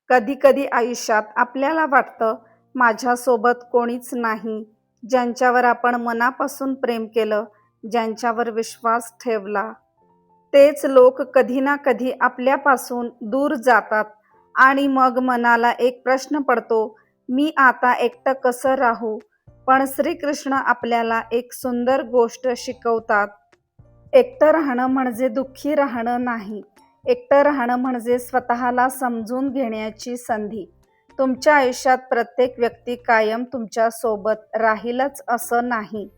कधी-कधी आयुष्यात आपल्याला वाटतं, माझ्यासोबत कोणीच नाही. ज्यांच्यावर आपण मनापासून प्रेम केलं, ज्यांच्यावर विश्वास ठेवला, तेच लोक कधी ना कधी आपल्यापासून दूर जातात आणि मग मनाला एक प्रश्न पडतो, मी आता एकटं कसं राहू? पण श्रीकृष्ण आपल्याला एक सुंदर गोष्ट शिकवतात. एकटं राहणं म्हणजे दुःखी राहणं नाही. एकटं राहणं म्हणजे स्वतःला समजून घेण्याची संधी. तुमच्या आयुष्यात प्रत्येक व्यक्ती कायम तुमच्या सोबत राहीलच असं नाही.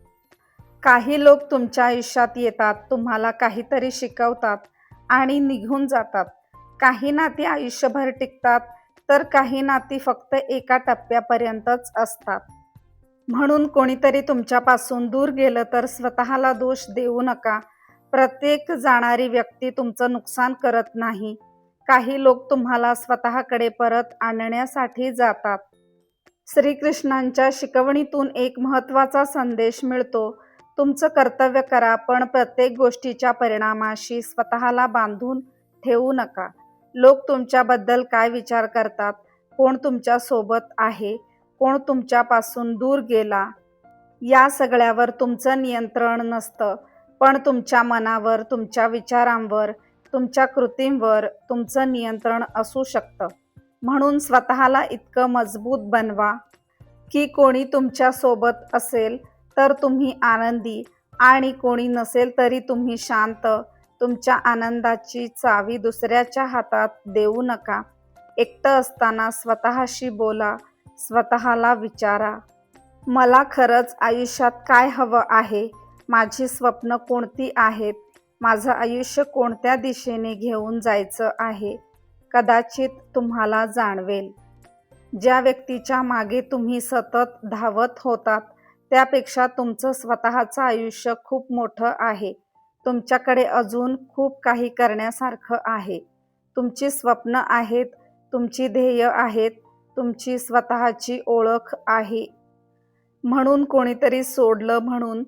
काही लोक तुमच्या आयुष्यात येतात, तुम्हाला काहीतरी शिकवतात आणि निघून जातात. काही नाती आयुष्यभर टिकतात, तर काही नाती फक्त एका टप्प्यापर्यंतच असतात. म्हणून कोणीतरी तुमच्यापासून दूर गेलं तर स्वतःला दोष देऊ नका. प्रत्येक जाणारी व्यक्ती तुमचं नुकसान करत नाही. काही लोक तुम्हाला स्वतःकडे परत आणण्यासाठी जातात. श्रीकृष्णांच्या शिकवणीतून एक महत्त्वाचा संदेश मिळतो. तुमचं कर्तव्य करा, पण प्रत्येक गोष्टीच्या परिणामाशी स्वतःला बांधून ठेवू नका. लोक तुमच्याबद्दल काय विचार करतात, कोण तुमच्या सोबत आहे, कोण तुमच्यापासून दूर गेला, या सगळ्यावर तुमचं नियंत्रण नसतं. पण तुमच्या मनावर, तुमच्या विचारांवर, तुमच्या कृतींवर तुमचं नियंत्रण असू शकतं. म्हणून स्वतःला इतकं मजबूत बनवा की कोणी तुमच्या सोबत असेल तर तुम्ही आनंदी आणि कोणी नसेल तरी तुम्ही शांत. तुमच्या आनंदाची चावी दुसऱ्याच्या हातात देऊ नका. एकटं असताना स्वतःशी बोला, स्वतःला विचारा, मला खरंच आयुष्यात काय हवं आहे? माझी स्वप्न कोणती आहेत? माझं आयुष्य कोणत्या दिशेने घेऊन जायचं आहे? कदाचित तुम्हाला जाणवेल, ज्या व्यक्तीच्या मागे तुम्ही सतत धावत होतात, त्यापेक्षा तुमचं स्वतःचं आयुष्य खूप मोठं आहे. तुमच्याकडे अजून खूप काही करण्यासारखं आहे. तुमची स्वप्न आहेत, तुमची ध्येय आहेत, तुमची स्वतःची ओळख आहे. म्हणून कोणीतरी सोडलं म्हणून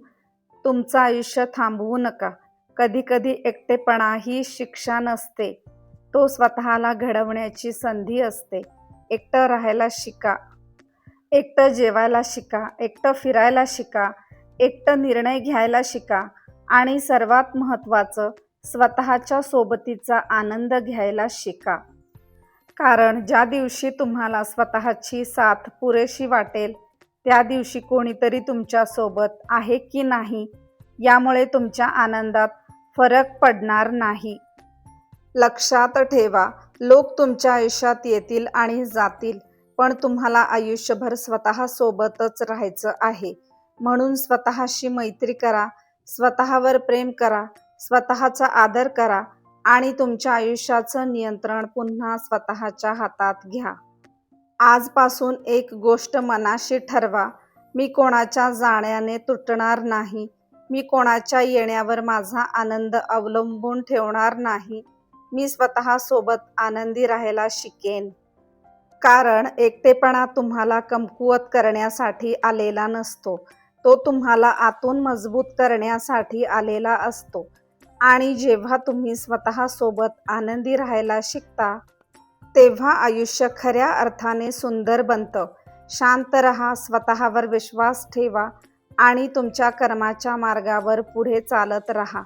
तुमचं आयुष्य थांबवू नका. कधीकधी एकटेपणा ही शिक्षा नसते, तो स्वतःला घडवण्याची संधी असते. एकटं राहायला शिका, एकटं जेवायला शिका, एकटं फिरायला शिका, एकटं निर्णय घ्यायला शिका आणि सर्वात महत्त्वाचं, स्वतःच्या सोबतीचा आनंद घ्यायला शिका. कारण ज्या दिवशी तुम्हाला स्वतःची साथ पुरेशी वाटेल, त्या दिवशी कोणीतरी तुमच्यासोबत आहे की नाही यामुळे तुमच्या आनंदात फरक पडणार नाही. लक्षात ठेवा, लोक तुमच्या आयुष्यात येतील आणि जातील, पण तुम्हाला आयुष्यभर स्वतःसोबतच राहायचं आहे. म्हणून स्वतःशी मैत्री करा, स्वतःवर प्रेम करा, स्वतःचा आदर करा आणि तुमच्या आयुष्याचं नियंत्रण पुन्हा स्वतःच्या हातात घ्या. आजपासून एक गोष्ट मनाशी ठरवा, मी कोणाच्या जाण्याने तुटणार नाही. मी कोणाच्या येण्यावर माझा आनंद अवलंबून ठेवणार नाही. मी स्वतःसोबत आनंदी राहायला शिकेन. कारण एकटेपणा तुम्हाला कमकुवत करण्यासाठी आलेला नसतो, तो तुम्हाला आतून मजबूत करण्यासाठी आलेला असतो. आणि जेव्हा तुम्ही स्वतःसोबत आनंदी राहायला शिकता, तेव्हा आयुष्य खऱ्या अर्थाने सुंदर बनतं. शांत रहा, स्वतःवर विश्वास ठेवा आणि तुमच्या कर्माच्या मार्गावर पुढे चालत राहा.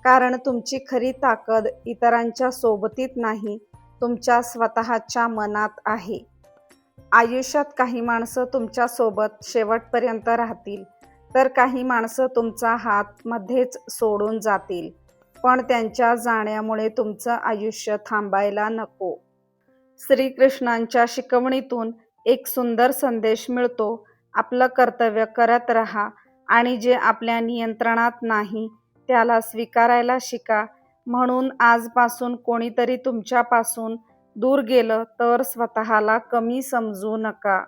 कारण तुमची खरी ताकद इतरांच्या सोबतीत नाही, तुमच्या स्वतःच्या मनात आहे. आयुष्यात काही माणसं तुमच्यासोबत शेवटपर्यंत राहतील, तर काही माणसं तुमचा हात मध्येच सोडून जातील. पण त्यांच्या जाण्यामुळे तुमचं आयुष्य थांबायला नको. श्रीकृष्णांच्या शिकवणीतून एक सुंदर संदेश मिळतो, आपलं कर्तव्य करत राहा आणि जे आपल्या नियंत्रणात नाही त्याला स्वीकारायला शिका. म्हणून आजपासून कोणीतरी तुमच्यापासून दूर गेलं तर स्वतःला कमी समजू नका.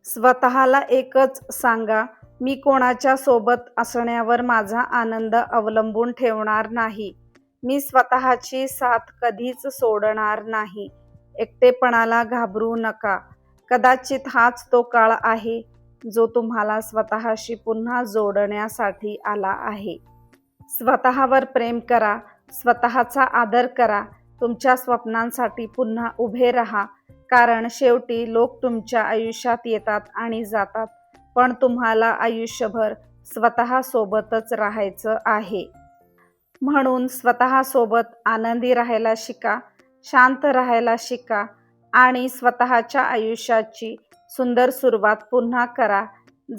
स्वतःला एकच सांगा, मी कोणाच्या सोबत असण्यावर माझा आनंद अवलंबून ठेवणार नाही. मी स्वतःची साथ कधीच सोडणार नाही. एकटेपणाला घाबरू नका. कदाचित हाच तो काळ आहे जो तुम्हाला स्वतःशी पुन्हा जोडण्यासाठी आला आहे. स्वतःवर प्रेम करा, स्वतःचा आदर करा, तुमच्या स्वप्नांसाठी पुन्हा उभे राहा. कारण शेवटी लोक तुमच्या आयुष्यात येतात आणि जातात, पण तुम्हाला आयुष्यभर स्वतःसोबतच राहायचं आहे. म्हणून स्वतःसोबत आनंदी राहायला शिका, शांत राहायला शिका आणि स्वतःच्या आयुष्याची सुंदर सुरुवात पुन्हा करा.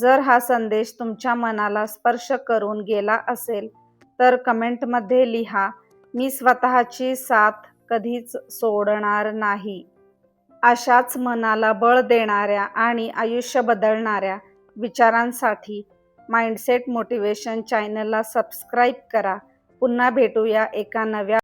जर हा संदेश तुमच्या मनाला स्पर्श करून गेला असेल तर कमेंटमध्ये लिहा, मी स्वतःची साथ कधीच सोडणार नाही. अशाच मनाला बळ देणाऱ्या आणि आयुष्य बदलणाऱ्या विचारांसाठी माइंडसेट मोटिवेशन चॅनलला सबस्क्राईब करा. पुन्हा भेटूया एका नव्या